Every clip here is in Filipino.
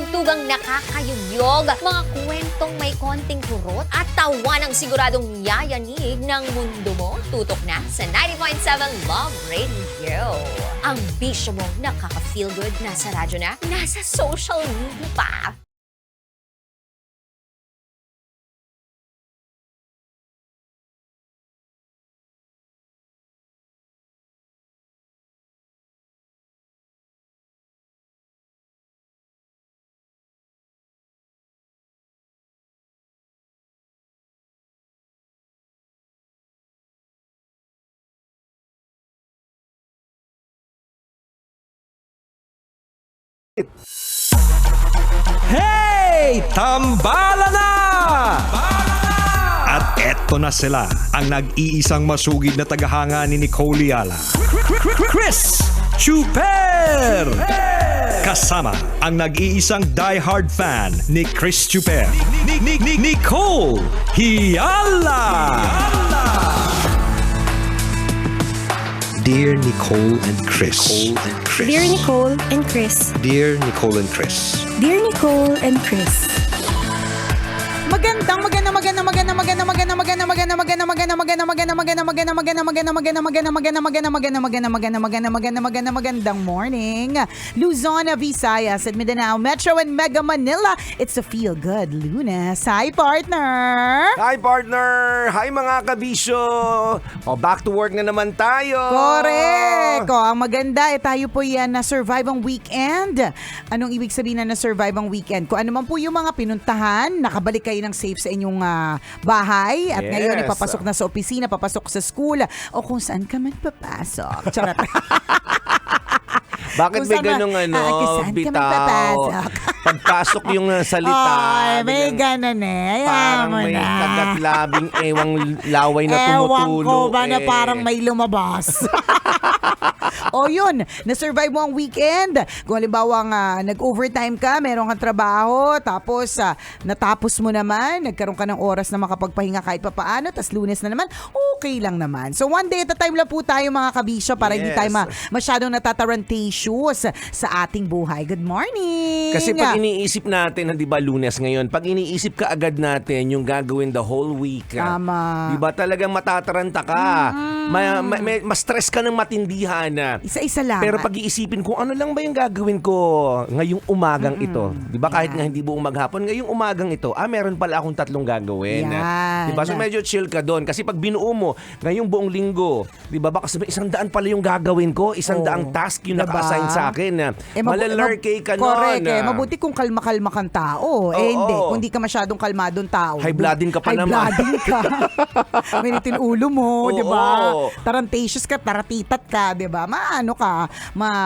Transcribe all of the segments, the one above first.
tugtugang nakakayugyog, mga kwentong may konting kurot, at tawa ng siguradong yayanig ng mundo mo. Tutok na sa 90.7 Love Radio. Ang bisyo mo nakaka-feel good, nasa radyo na, nasa social media pa. Hey! Tambala na! At eto na sila, ang nag-iisang masugid na tagahanga ni Nicole Yala. Chris Chuper! Kasama ang nag-iisang die-hard fan ni Chris Chuper. Nicole Yala! Dear Nicole and Chris. Dear Nicole and Chris. Dear Nicole and Chris. Dear Nicole and Chris. Magandang morning, Luzon, Visayas, at Mindanao, Metro and Mega Manila. It's a Feel Good Lunes. Hi, partner! Hi, partner! Hi, mga kabisyo! O, back to work na naman tayo! Correct! O, ang maganda, tayo po yan na survive ang weekend. Anong ibig sabihin na survive ang weekend? Kung ano man po yung mga pinuntahan, nakabalik kayo ng safe sa inyong bahay at ngayon ipapasok na sa opisina, papasok sa school o kung saan ka man papasok. Charot. Bakit may ganung bitaw? Pagpasok yung salita. Ay, may ganon eh. Parang may kagat-labing ewang laway na tumutulo. Ewan ko ba na parang may lumabas. O yun, na-survive mo ang weekend. Kung halimbawa nag-overtime ka, meron kang trabaho, tapos natapos mo naman, nagkaroon ka ng oras na makapagpahinga kahit papaano, tas Lunes na naman, okay lang naman. So one day at a time lang po tayo mga kabisyo para hindi tayo masyadong natatarantatious sa ating buhay. Good morning! Kasi pag iniisip natin, di ba Lunes ngayon, pag iniisip ka agad natin yung gagawin the whole week. Tama. Di ba talagang matataranta ka? Ma-stress ka ng matindihan. Isa-isa lang. Pero pag-iisipin kung ano lang ba yung gagawin ko ngayong umagang ito. 'Di ba kahit nga hindi buong maghapon, ngayong umagang ito, meron pala akong 3 gagawin. Yan. 'Di ba? So medyo chill ka doon kasi pag binuo mo ngayong buong linggo, 'di ba? Baka sabihin 100 pala yung gagawin ko, 100 task yung naka-assign sa akin. Malalurkay ka noon. Correct. Mabuti kung kalma-kalma kang tao. Hindi. Kung hindi ka masyadong kalmadong tao. High-blooding ka pa naman. High-blooding ka. Minitin ulo mo, 'di ba? Tarantatious ka, taratitat ka, 'di ba? Maano ka,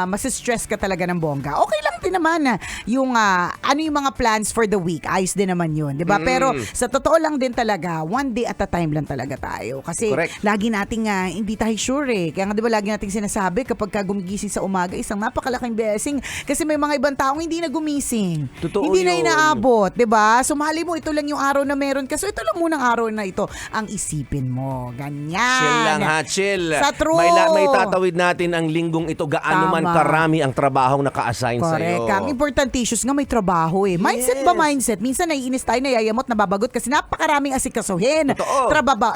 masistress ka talaga ng bongga. Okay lang din naman yung ano yung mga plans for the week. Ayos din naman yun, di ba? Pero sa totoo lang din talaga, one day at a time lang talaga tayo. Kasi lagi nating hindi tayo sure eh. Kaya nga di ba lagi nating sinasabi kapag ka gumigising sa umaga, isang napakalaking blessing. Kasi may mga ibang taong hindi na gumising. Totoo hindi na yun. inaabot, di ba? So mali mo, ito lang yung araw na meron ka. So ito lang munang araw na ito ang isipin mo. Ganyan. Chill lang chill. Sa true. May tatawid natin ang linggong ito gaano man karami ang trabahong naka-assign sa'yo. Correct. Ang importanticious nga may trabaho eh. Mindset ba mindset? Minsan naiinis tayo, nayayamot, nababagot kasi napakaraming asikasuhin.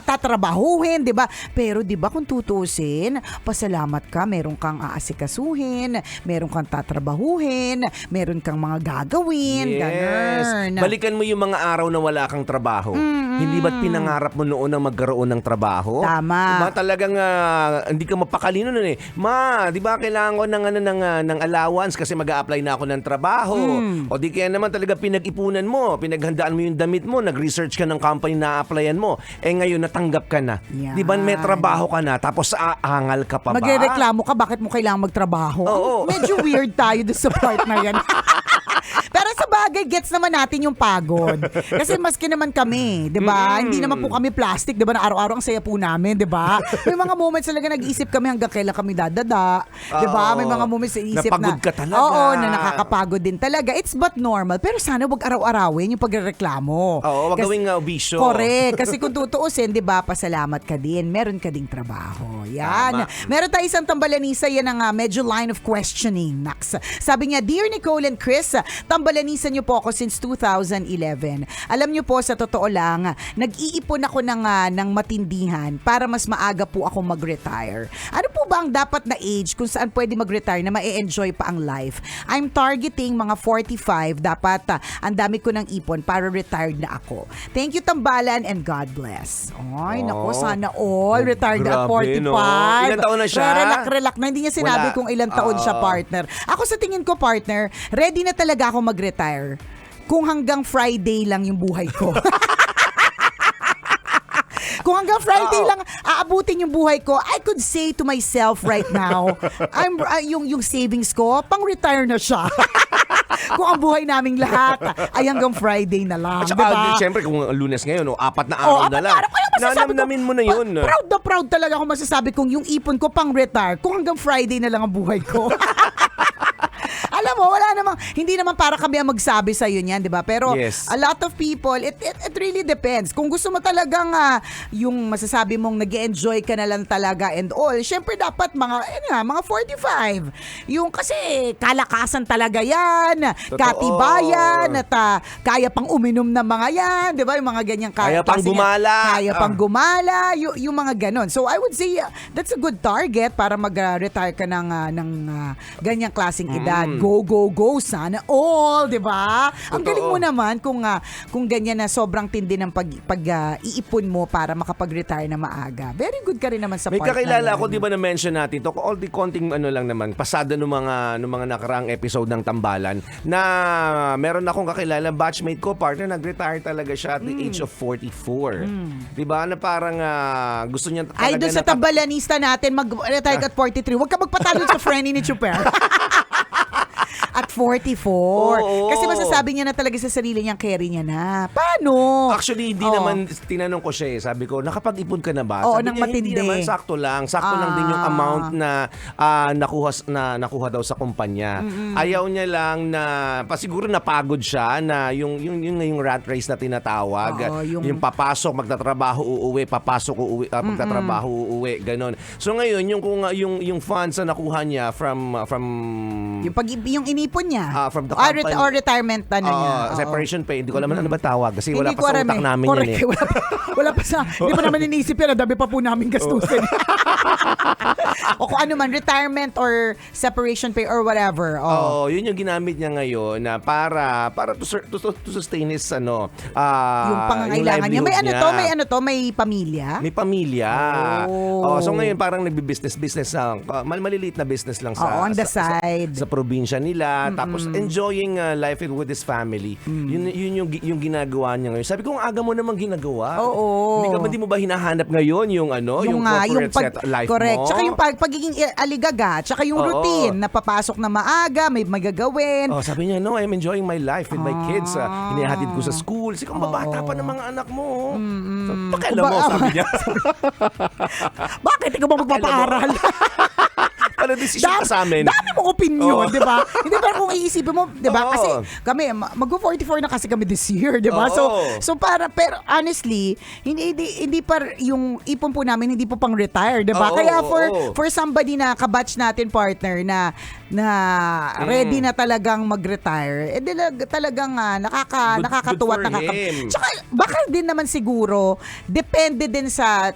Tatrabahuhin, di ba? Pero di ba kung tutusin, pasalamat ka, meron kang aasikasuhin, meron kang tatrabahuhin, meron kang mga gagawin. Ganun. Balikan mo yung mga araw na wala kang trabaho. Hindi ba't pinangarap mo noon na magkaroon ng trabaho? Tama. Diba talagang hindi ka mapakalino nun eh. Di ba kailangan ko ng allowance kasi mag-a-apply na ako ng trabaho. O di kaya naman talaga pinag-ipunan mo, pinaghandaan mo yung damit mo, nag-research ka ng company na applyan mo. Ngayon natanggap ka na. Yan. Di ba may trabaho ka na tapos aangal ka pa ba? Magrereklamo ka, bakit mo kailangan magtrabaho? Oo. Medyo weird tayo doon sa part na yan. Pero sa bagay, gets naman natin yung pagod. Kasi maski naman kami, 'di ba? Hindi naman po kami plastic, 'di ba? Na araw-araw ang saya po namin, 'di ba? May mga moments talaga nag-iisip kami hanggang kailan kami dadada, 'di ba? May mga moments na isip na Napagod ka talaga. Oo, na nakakapagod din talaga. It's but normal. Pero sana wag araw-arawin yung pagrereklamo. Oo, wag gawing bisyo. Correct. Kasi kung tutuusin, 'di ba? Pasalamat ka din. Meron ka ding trabaho. Yan. Tama. Meron tayo isang tambalanisa, yan ang medyo line of questioning. Nax. Sabi niya, Dear Nicole and Chris, tambalanisa niyo po ako since 2011. Alam niyo po, sa totoo lang, nag-iipon ako ng matindihan para mas maaga po ako mag-retire. Ano po ba ang dapat na age kung saan pwede mag-retire na ma-enjoy pa ang life? I'm targeting mga 45. Dapat ang dami ko ng ipon para retired na ako. Thank you, tambalan, and God bless. Ay, nako, sana all retired at Grabe, 45. no? Ilang taon na siya? Relax na. Hindi niya sinabi Wala. kung ilang taon siya, partner. Ako sa tingin ko, partner, ready na talaga ako mag-retire kung hanggang Friday lang yung buhay ko. Kung hanggang Friday lang aabutin yung buhay ko, I could say to myself right now, yung savings ko, pang-retire na siya. Kung ang buhay naming lahat ay hanggang Friday na lang. At saka, diba? siyempre, kung Lunes ngayon, 4 na araw na lang. Nanamnamin mo na yun. Proud talaga ako masasabi kung yung ipon ko pang-retire, kung hanggang Friday na lang ang buhay ko. Alam mo, wala namang, hindi naman para kami ang magsabi sa iyo niyan, di ba? Pero Yes. a lot of people, it really depends. Kung gusto mo talagang yung masasabi mong nag-enjoy ka na lang talaga and all, syempre dapat mga 45. Yung kasi kalakasan talaga yan, Totoo. katibayan, at kaya pang uminom na mga yan, di ba? Yung mga ganyang Kaya pang klase yan. gumala. Kaya pang gumala, yung mga ganon. So I would say that's a good target para mag-retire ka ng ganyang klaseng edad. Go, sana all, di ba? Ang Totoo. galing mo naman kung ganyan na sobrang tindi ng pag-iipon mo para makapag-retire na maaga. Very good ka rin naman sa May part na kakilala yan. ako, di ba na-mention natin to, all the konting lang naman, pasada ng mga nakaraang episode ng Tambalan, na meron akong kakilala, batchmate ko, partner, nag-retire talaga siya at the age of 44. Di ba? Na parang gusto niya talaga Ay, doon sa tambalanista natin, mag-retire ka at 43. Huwag ka magpatalo sa Frenny ni Chuper. At 44. Oo. Kasi masasabi niya na talaga sa sarili niyang carry niya na. Paano? Actually, hindi naman, tinanong ko siya Sabi ko, nakapag-ipon ka na ba? Oo, Sabi ng niya, matindi. hindi naman, sakto lang. Sakto lang din yung amount na nakuha daw sa kumpanya. Ayaw niya lang na, siguro napagod siya na yung rat race na tinatawag. Oo, yung papasok, magtatrabaho, uuwi, papasok, uuwi, magtatrabaho, uuwi, ganon. So ngayon, yung funds na nakuha niya from Yung inipon niya. from the company. Or retirement na niya. Oo. Separation pay. Hindi ko alam ano ba tawag kasi wala Hindi pa ko sa alam utak namin Correct. yan Wala pa sa, hindi pa naman iniisip yan. Ang dami pa po namin gastusin. O kung ano man, retirement or separation pay or whatever. Oo, yun yung ginamit niya ngayon na para to sustain his Yung pangangailangan niya. May may pamilya. May pamilya. Oh. So ngayon parang nagbi-business lang. Maliliit na business lang sa on the side. Sa probinsya nila. Tapos enjoying life with his family. Yun yung ginagawa niya ngayon. Sabi ko, ang aga mo naman ginagawa. Oo. Hindi mo ba hinahanap ngayon yung corporate life correct. mo? Tsaka yung pagiging aligaga, tsaka yung Oo. routine na papasok na maaga, may magagawin. Sabi niya, no, I'm enjoying my life with my kids. Hinihatid ko sa school. Kasi kung babata pa ng mga anak mo. So, pakialam mo, sabi niya. Bakit ikaw ba magpapaaral? Ano decision ka sa amin? Dami mong opinion, Oo. di ba? Hindi ba kung iisipin mo, di ba? Oo. Kasi kami, mag-44 na kasi kami this year, di ba? Oo. So pero honestly, hindi pa yung ipon po namin, hindi po pang retire, di ba? Oo, Kaya oo. for somebody na kabatch natin, partner, na ready na talagang mag-retire, talagang nakakatuwa at Good for him. Tsaka baka din naman siguro, depende din sa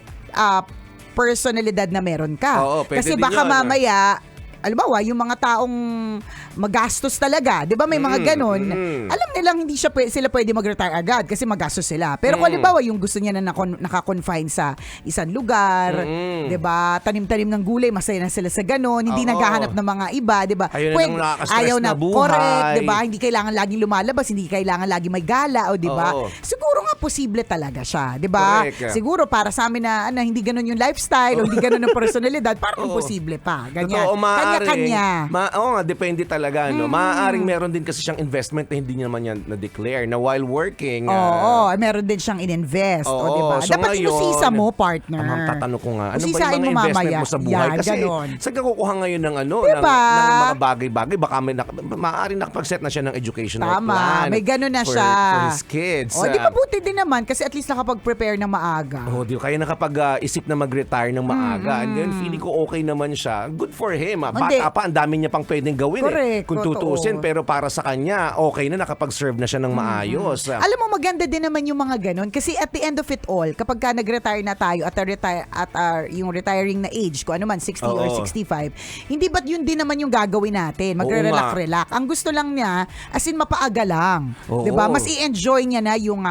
personalidad na meron ka. Oo, pwede Kasi din baka yun. mamaya, alimbawa, yung mga taong magastos talaga, di ba may mga ganon, alam nilang hindi sila pwede mag-retire agad kasi magastos sila. Pero kung alimbawa, yung gusto niya na nakakonfine sa isang lugar, di ba, tanim-tanim ng gulay, masaya na sila sa ganon, hindi Oo. naghahanap ng mga iba, di ba? Ayaw na ng nakaka-stress na buhay. correct, di ba? Hindi kailangan laging lumalabas, hindi kailangan laging may gala, o di ba? Oo. Siguro nga posible talaga siya, 'di ba? Correct. Siguro para sa amin na hindi ganun yung lifestyle o hindi ganun ang personalidad, parang imposible pa. Ganyan. Totoo, Kanya-kanya. Oo nga, depende talaga. No? Maaaring meron din kasi siyang investment na hindi niya naman yan na-declare na while working. Oo, meron din siyang in-invest, Oo, o 'di ba? so Dapat ngayon, inusisa mo, partner. Ang tatanong ko nga, ano ba Usisain yung mga mo investment mamaya. mo sa buhay? Yan, Kasi ganon. saan ka kukuha ngayon ng Diba? ng mga bagay-bagay? Baka maaaring nakapag-set na siya ng educational Tama, plan. may ganun na siya. For his kids. O, di ba buti din naman kasi at least nakapag-prepare ng maaga. Di kaya nakapag-isip na mag-retire ng maaga. And then feeling ko okay naman siya. Good for him. Hindi. Bata pa, ang dami niya pang pwedeng gawin. Correct, Kung totoo. tutusin, pero para sa kanya, okay na nakapag-serve na siya ng maayos. Alam mo, maganda din naman yung mga ganun kasi at the end of it all, kapag ka nag-retire na tayo at yung retiring na age, kung ano man, 60 or Oo. 65, hindi ba't yun din naman yung gagawin natin? Magre-relax-relax. Ang gusto lang niya, as in mapaaga lang. Oo. 'Di ba? Mas i-enjoy niya na yung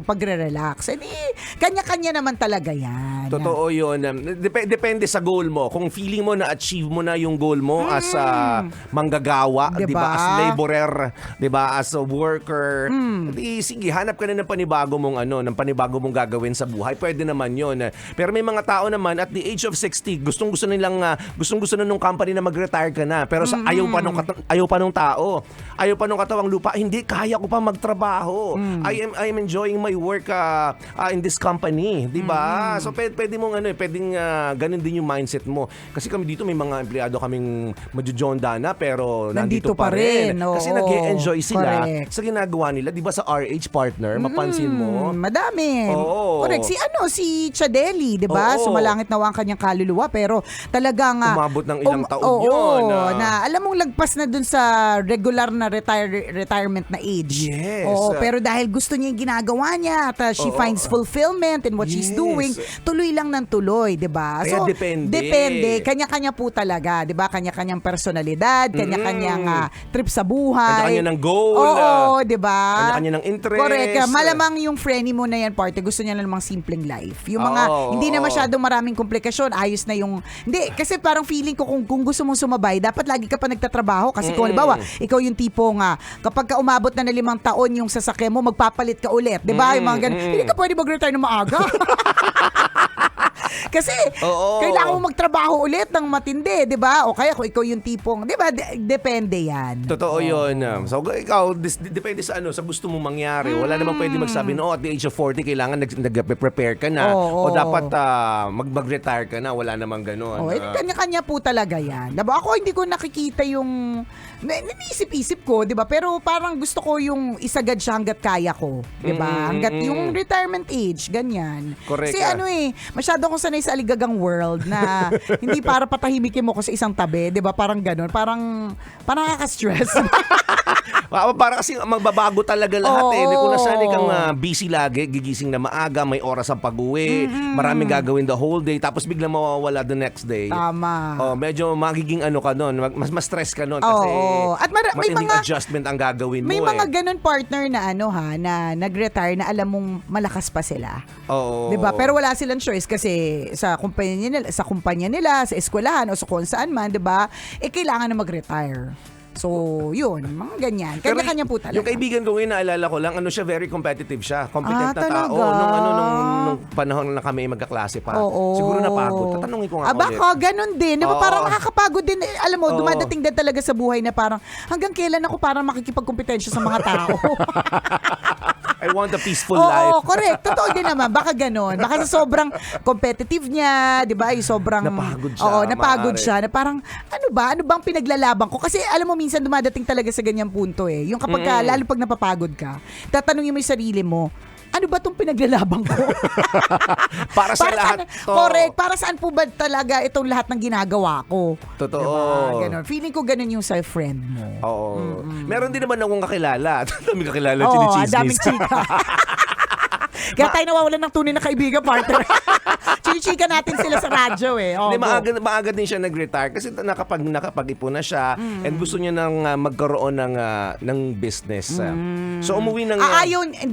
pagre-relax. Eh di, kanya-kanya naman talaga yan. Totoo yun. Depende sa goal mo. Kung feeling mo na-achieve mo na yung goal mo as manggagawa, Diba? di ba? As laborer, di ba? As a worker, di, sige, hanap ka na ng panibago ng panibago mong gagawin sa buhay. Pwede naman yun. Pero may mga tao naman at the age of 60, gustong-gusto na nung company na mag-retire ka na. Pero ayaw pa nung tao. Ayaw pa nung katawang lupa. Hindi, kaya ko pa magtrabaho. I am enjoying my work in this company, 'di ba? So pwede mong pwedeng ganun din yung mindset mo. Kasi kami dito may mga empleyado kaming majujonda na pero nandito pa rin. Oo. Kasi nag-e-enjoy sila Correct. sa ginagawa nila, 'di ba sa RH partner, mapansin mo. Madami. Oo. Correct. Si Chadeli, 'di ba? Oo. Sumalangit na ang kanyang kaluluwa pero talagang Umabot ng ilang taon oo, yun, na alam mong lagpas na dun sa regular na retirement na age. Yes. Oo, pero dahil gusto niya yung ginagawa niya at she finds fulfillment in what she's Yes. doing, tuloy lang ng tuloy, 'di ba? Kaya depende. Kanya-kanya po talaga, 'di ba? Kanya-kanyang personalidad, kanya-kanyang trip sa buhay. Kanya-kanya ng goal. Oo, 'di ba? Kanya-kanya ng interest. Correct. Malamang yung friendly mo na yan, parte, gusto niya na namang simpleng life. Yung mga, hindi na masyadong maraming komplikasyon, ayos na yung, hindi, kasi parang feeling ko kung gusto mong sumabay, dapat lagi ka pa nagtatrabaho. Kasi kung halimbawa, ikaw yung tipong, kapag ka umabot na 5 taon yung sasakyan mo, magpapalit ka ulit. Di ba? Yung mga ganun. Hindi ka pwede mag-retire na maaga. Kasi, kailangan mo magtrabaho ulit ng matindi, di ba? O kaya kung ikaw yung tipong, di ba? Depende yan. Totoo yun. So, ikaw, depende sa sa gusto mong mangyari. Wala namang pwede magsabi, no, at the age of 40, kailangan nag-prepare ka na. O dapat mag-retire ka na. Wala namang ganun. Kanya-kanya po talaga yan. Diba? Ako hindi ko nakikita yung naniisip-isip ko, 'di ba? Pero parang gusto ko yung isagad siya hangga't kaya ko, 'di ba? Hangga't yung retirement age, ganyan. Correct. Kasi masyado akong sanay sa aligagang world na hindi para patahimikin mo ko sa isang tabi, 'di ba? Parang gano'n, parang nakaka-stress. Para kasi magbabago talaga lahat eh. Kung nasanay kang Oo. busy lagi, gigising na maaga, may oras ang pag-uwi, maraming gagawin the whole day, tapos biglang mawawala the next day. Tama. Medyo magiging ka nun, mas stress ka nun kasi At may matinding mga adjustment ang gagawin mo may mga ganun partner na na nag-retire na alam mong malakas pa sila. Oo. 'Di ba? Pero wala silang choice kasi sa kumpanya nila, sa eskwelahan o sa kung saan man, 'di ba? Kailangan na mag-retire. So, yun, mga ganyan. Kanya-kanya po talaga. Yung kaibigan ko ngayon, naalala ko lang, siya, very competitive siya. Competent na tao. talaga? Nung panahon na kami magkaklase pa. Oo. Siguro napagod. Tatanungin ko nga ulit. Baka, ganun din. Di ba? Oo. Parang nakakapagod din. Alam mo, Oo. dumadating din talaga sa buhay na parang hanggang kailan ako parang makikipagkompetensya sa mga tao. I want a peaceful Oo, life. correct. Totoo din naman. Baka ganun. Baka sa sobrang competitive niya, di ba? Yung sobrang... Napagod siya, Oo, napagod maaari. siya. Na parang, ano bang pinaglalaban ko? Kasi alam mo, minsan dumadating talaga sa ganyang punto eh. Yung kapag lalo pag napapagod ka, tatanungin mo yung sarili mo, ano ba itong pinaglalaban ko? Para sa lahat to. Correct. Para saan po ba talaga itong lahat ng ginagawa ko? Totoo. Diba? Ganon. Feeling ko ganun yung self-friend mo. Oo. Meron din naman akong kakilala. Dami kakilala, Oo, chinichismis. daming chika. Kaya tayo nawawalan ng tunay na kaibigan, partner. Chinichika natin sila sa radyo eh. Oh, Hindi, maaga din siya nag-retire kasi nakapag-ipon na siya and gusto niya nang magkaroon ng business. So umuwi ng...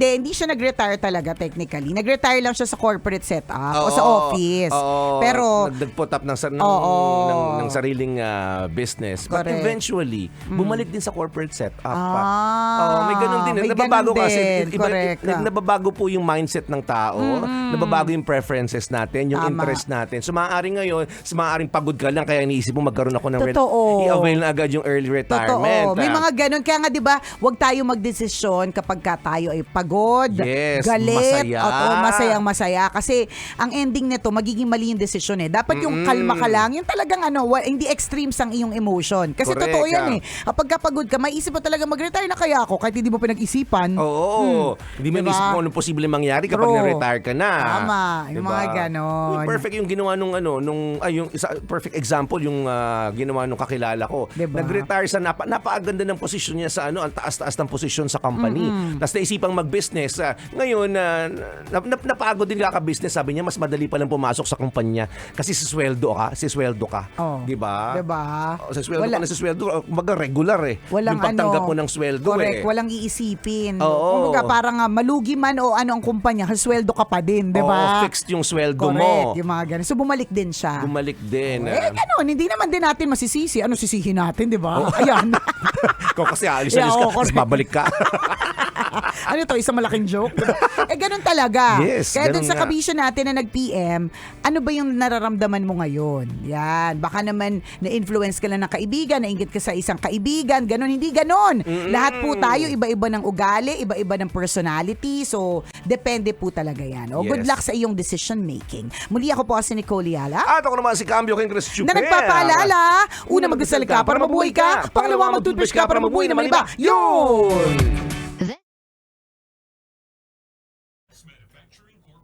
Hindi siya nag-retire talaga technically. Nag-retire lang siya sa corporate setup o Oo, sa office. oo, Pero nag-put up ng Oo. sariling business. But Correct. eventually, bumalik din sa corporate setup. Ah, May ganun din. may Nababago ganun kasi. din. Correct ka. Nababago po yung mindset ng tao. Nababago yung preferences natin, yung Tama. interest natin. So maaaring ngayon, maaaring pagod ka lang kaya iniisip mo magkaroon ako ng Totoo. i-avail na agad yung early retirement. Totoo. May mga ganun. Kaya nga, di ba, huwag tayo magdesisyon kapag ka tayo ay pagod, Yes, galit, masaya. o masayang-masaya. Kasi ang ending nito, magiging mali yung desisyon eh. Dapat yung kalma ka lang, yung talagang hindi extremes ang iyong emotion. Kasi Correct, totoo yan ah. eh. Kapag ka pagod ka, maisip mo talaga mag-retire na kaya ako kahit hindi mo pinag-isipan. Oo. Hindi mo Diba? inisip kung anong posible mangyari kapag True. na-retire ka na. Tama. Yung mga ganon. Yung perfect yung ginawa yung perfect example yung ginawa nung kakilala ko. Diba? Nag-retire sa napakaganda ng posisyon niya sa ang taas-taas ng posisyon sa company. Tapos naisipang mag-business. Ngayon, napagod din kaka-business. Sabi niya, mas madali pa lang pumasok sa kumpanya kasi sisweldo ka. Oh. Di ba? Diba? Sa sweldo ka na sa sweldo. Kumbaga regular eh. Walang yung pagtanggap mo ng sweldo correct, eh. walang iisipin. Oo. Kumbaga parang malugi man o ano ang kumpanya, sweldo ka pa din, di ba? Oo, fixed yung sweldo Correct, mo. yung mga ganun. So bumalik din siya. Bumalik din. Ganun, hindi naman din natin masisisi. Ano sisihin natin, di ba? Ayan. Kung kasi alis Yeah, ka, oo, tapos correct. babalik ka. Ano to, isang malaking joke? Ganun talaga. Yes, Kaya dun ganun sa nga. kabisyo natin na nag-PM, ano ba yung nararamdaman mo ngayon? Yan. Baka naman na-influence ka lang ng kaibigan, nainggit ka sa isang kaibigan, ganun, hindi ganun. Lahat po tayo, iba-iba ng ugali, iba-iba ng personality, so depende po talaga yan. O, good Yes. luck sa iyong decision making. Muli ako po si Nicole Yala. At ako naman si Cambio King Chris Chuper. Na nagpapaalala, una magdasal ka para mabuhay ka, pangalawa mag-toothbrush ka para mabuhay naman iba. Yun!